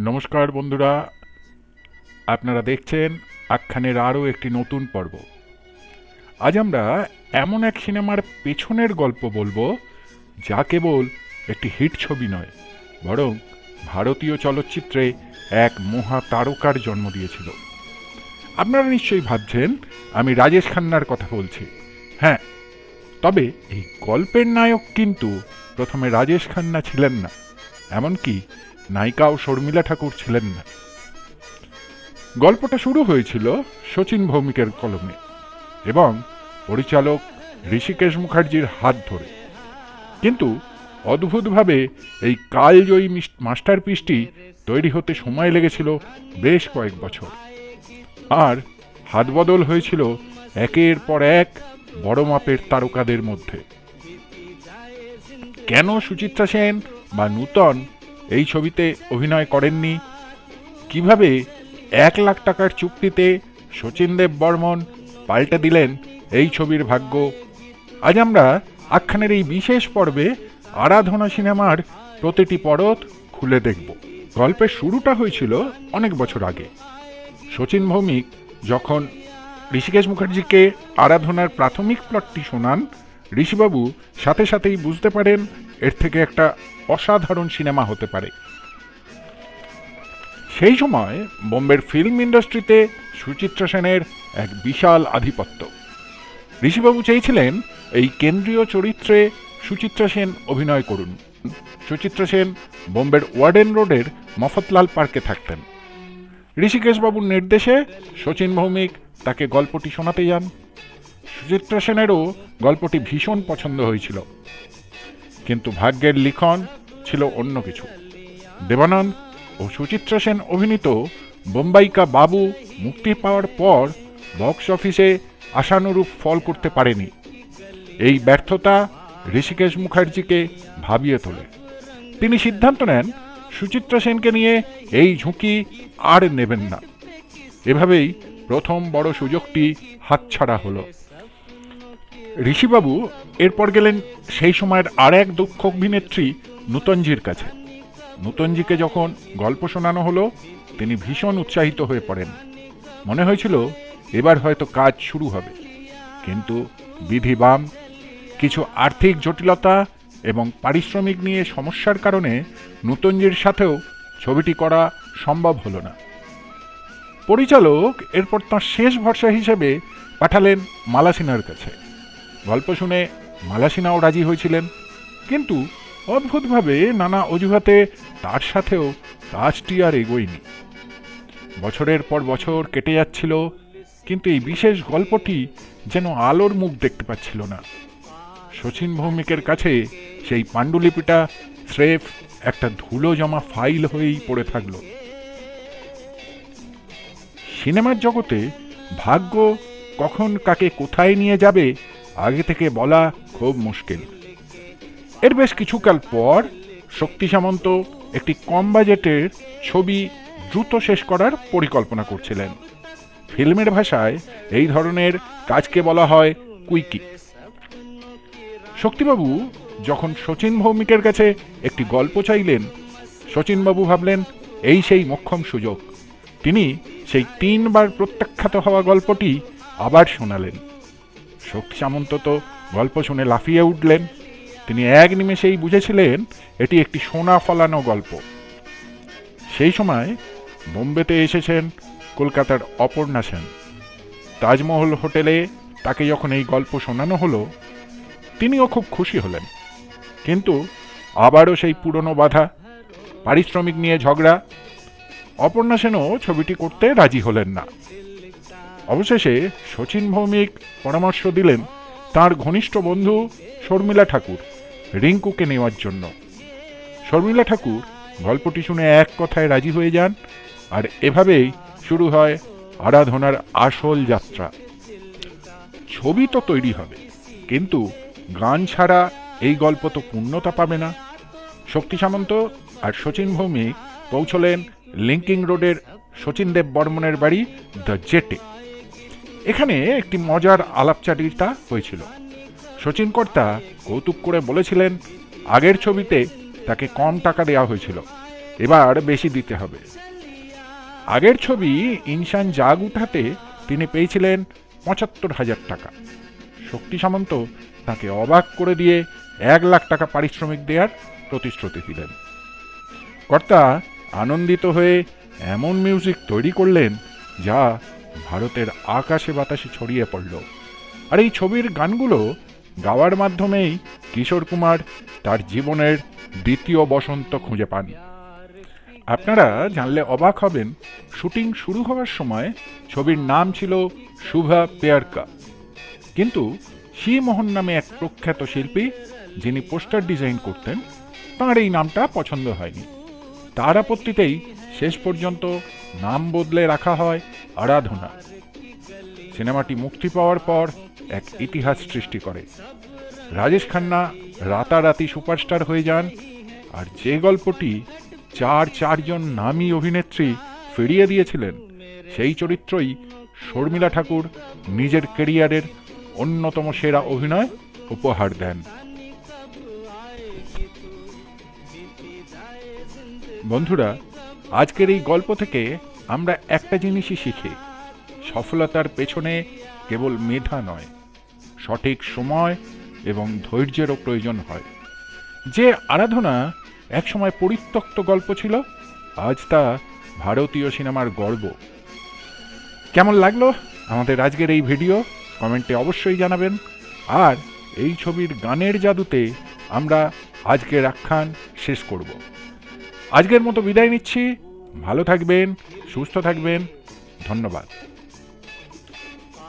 নমস্কার বন্ধুরা, আপনারা দেখছেন আখ্যানের আরও একটি নতুন পর্ব। আজ আমরা এমন এক সিনেমার পেছনের গল্প বলবো যা কেবল একটি হিট ছবি নয়, বরং ভারতীয় চলচ্চিত্রে এক মহা তারকার জন্ম দিয়েছিল। আপনারা নিশ্চয়ই ভাবছেন আমি রাজেশ খান্নার কথা বলছি। হ্যাঁ, তবে এই গল্পের নায়ক কিন্তু প্রথমে রাজেশ খান্না ছিলেন না, এমনকি নায়িকাও শর্মিলা ঠাকুর ছিলেন না। গল্পটা শুরু হয়েছিল শচীন ভৌমিকের কলমে এবং পরিচালক ঋষিকেশ মুখার্জির হাত ধরে। কিন্তু অদ্ভুতভাবে এই কালজয়ী মাস্টারপিসটি তৈরি হতে সময় লেগেছিল বেশ কয়েক বছর, আর হাত বদল হয়েছিল একের পর এক বড় মাপের তারকাদের মধ্যে। কেন সুচিত্রা সেন বা নূতন এই ছবিতে অভিনয় করেননি, কিভাবে 1,00,000 টাকার চুক্তিতে শচীন দেব বর্মন পাল্টে দিলেন এই ছবির ভাগ্য, আজ আমরা আখ্যানের এই বিশেষ পর্বে আরাধনা সিনেমার প্রতিটি পরত খুলে দেখব। গল্পের শুরুটা হয়েছিল অনেক বছর আগে। শচীন ভৌমিক যখন ঋষিকেশ মুখার্জিকে আরাধনার প্রাথমিক প্লটটি শোনান, ঋষিবাবু সাথে সাথেই বুঝতে পারেন এর থেকে একটা অসাধারণ সিনেমা হতে পারে। সেই সময় বোম্বের ফিল্ম ইন্ডাস্ট্রিতে সুচিত্রা সেনের এক বিশাল আধিপত্য। ঋষিবাবু চেয়েছিলেন এই কেন্দ্রীয় চরিত্রে সুচিত্রা সেন অভিনয় করুন। সুচিত্রা সেন বোম্বের ওয়ার্ডেন রোডের মফতলাল পার্কে থাকতেন। ঋষিকেশবাবুর নির্দেশে শচীন ভৌমিক তাকে গল্পটি শোনাতে যান। সুচিত্রা সেনেরও গল্পটি ভীষণ পছন্দ হয়েছিল, কিন্তু ভাগ্যের লিখন ছিল অন্য কিছু। দেবানন্দ ও সুচিত্রা সেন অভিনীত বোম্বাই কা বাবু মুক্তি পাওয়ার পর বক্স অফিসে আশানুরূপ ফল করতে পারেনি। এই ব্যর্থতা ঋষিকেশ মুখার্জিকে ভাবিয়ে তোলে। তিনি সিদ্ধান্ত নেন সুচিত্রা সেনকে নিয়ে এই ঝুঁকি আর নেবেন না। এভাবেই প্রথম বড় সুযোগটি হাতছাড়া হলো। ঋষিবাবু এরপর গেলেন সেই সময়ের আর এক দক্ষ অভিনেত্রী নূতনজির কাছে। নূতনজিকে যখন গল্প শোনানো হলো, তিনি ভীষণ উৎসাহিত হয়ে পড়েন। মনে হয়েছিল এবার হয়তো কাজ শুরু হবে, কিন্তু বিধি বাম, কিছু আর্থিক জটিলতা এবং পারিশ্রমিক নিয়ে সমস্যার কারণে নূতনজির সাথেও ছবিটি করা সম্ভব হলো না। পরিচালক এরপর তাঁর শেষ ভরসা হিসেবে পাঠালেন মালা সিনহার কাছে। গল্প শুনে মালা সিনহাও রাজি হয়েছিলেন, কিন্তু অদ্ভুতভাবে নানা অজুহাতে তার সাথেও কাজটি আর এগোয়নি। বছরের পর বছর কেটে যাচ্ছিল, কিন্তু এই বিশেষ গল্পটি যেন আলোর মুখ দেখতে পাচ্ছিল না। শচীন ভৌমিকের কাছে সেই পাণ্ডুলিপিটা স্রেফ একটা ধুলো জমা ফাইল হয়েই পড়ে থাকল। সিনেমার জগতে ভাগ্য কখন কাকে কোথায় নিয়ে যাবে আগে থেকে বলা খুব মুশকিল। এর বেশ কিছুকাল পর শক্তি সামন্ত একটি কম বাজেটের ছবি দ্রুত শেষ করার পরিকল্পনা করছিলেন। ফিল্মের ভাষায় এই ধরনের কাজকে বলা হয় কুইকি। শক্তিবাবু যখন শচীন ভৌমিকের কাছে একটি গল্প চাইলেন, শচীনবাবু ভাবলেন এই সেই মোক্ষম সুযোগ। তিনি সেই 3 বার প্রত্যাখ্যাত হওয়া গল্পটি আবার শোনালেন। শক্তি সামন্ত তো গল্প শুনে লাফিয়ে উঠলেন। তিনি এক নিমেষেই বুঝেছিলেন এটি একটি সোনা ফলানো গল্প। সেই সময় বোম্বেতে এসেছেন কলকাতার অপর্ণা সেন। তাজমহল হোটেলে তাকে যখন এই গল্প শোনানো হলো, তিনিও খুব খুশি হলেন, কিন্তু আবারও সেই পুরনো বাধা, পারিশ্রমিক নিয়ে ঝগড়া। অপর্ণা সেনও ছবিটি করতে রাজি হলেন না। অবশেষে শচীন ভৌমিক পরামর্শ দিলেন তার ঘনিষ্ঠ বন্ধু শর্মিলা ঠাকুর, রিঙ্কুকে নেওয়ার জন্য। শর্মিলা ঠাকুর গল্পটি শুনে এক কথায় রাজি হয়ে যান, আর এভাবেই শুরু হয় আরাধনার আসল যাত্রা। ছবি তো তৈরি হবে, কিন্তু গান ছাড়া এই গল্প তো পূর্ণতা পাবে না। শক্তি সামন্ত আর শচীন ভৌমিক পৌঁছলেন লিঙ্কিং রোডের শচীন দেব বর্মনের বাড়ি দ্য জেটে। এখানে একটি মজার আলাপচারিতা হয়েছিল। শচীন কর্তা কৌতুক করে বলেছিলেন আগের ছবিতে তাকে কম টাকা দেওয়া হয়েছিল, এবার বেশি দিতে হবে। আগের ছবি ইনসান জাগ উঠাতে তিনি পেয়েছিলেন ৭৫,০০০ টাকা। শক্তি সামন্ত তাকে অবাক করে দিয়ে ১,০০,০০০ টাকা পারিশ্রমিক দেওয়ার প্রতিশ্রুতি দিলেন। কর্তা আনন্দিত হয়ে এমন মিউজিক তৈরি করলেন যা ভারতের আকাশে বাতাসে ছড়িয়ে পড়ল। আর এই ছবির গানগুলো গাওয়ার মাধ্যমেই কিশোর কুমার তার জীবনের দ্বিতীয় বসন্ত খুঁজে পান। আপনারা জানলে অবাক হবেন, শুটিং শুরু হওয়ার সময় ছবির নাম ছিল শুভা প্যার কা, কিন্তু সি মোহন নামে এক প্রখ্যাত শিল্পী যিনি পোস্টার ডিজাইন করতেন, তাঁর এই নামটা পছন্দ হয়নি। তার আপত্তিতেই শেষ পর্যন্ত নাম বদলে রাখা হয় আরাধনা। সিনেমাটি মুক্তি পাওয়ার পর এক ইতিহাস সৃষ্টি করে। রাজেশ খান্না রাতারাতি সুপারস্টার হয়ে যান, আর যে গল্পটি চারজন নামী অভিনেত্রী ফিরিয়ে দিয়েছিলেন, সেই চরিত্রই শর্মিলা ঠাকুর নিজের ক্যারিয়ারের অন্যতম সেরা অভিনয় উপহার দেন। বন্ধুরা, আজকের এই গল্প থেকে আমরা একটা জিনিসই শিখি, সফলতার পেছনে কেবল মেধা নয়, সঠিক সময় এবং ধৈর্যেরও প্রয়োজন হয়। যে আরাধনা একসময় পরিত্যক্ত গল্প ছিল, আজ তা ভারতীয় সিনেমার গর্ব। কেমন লাগলো আমাদের আজকের এই ভিডিও? কমেন্টে অবশ্যই জানাবেন। আর এই ছবির গানের জাদুতে আমরা আজকের আখ্যান শেষ করব। আজকের মতো বিদায় নিচ্ছি। ভালো থাকবেন, সুস্থ থাকবেন। ধন্যবাদ।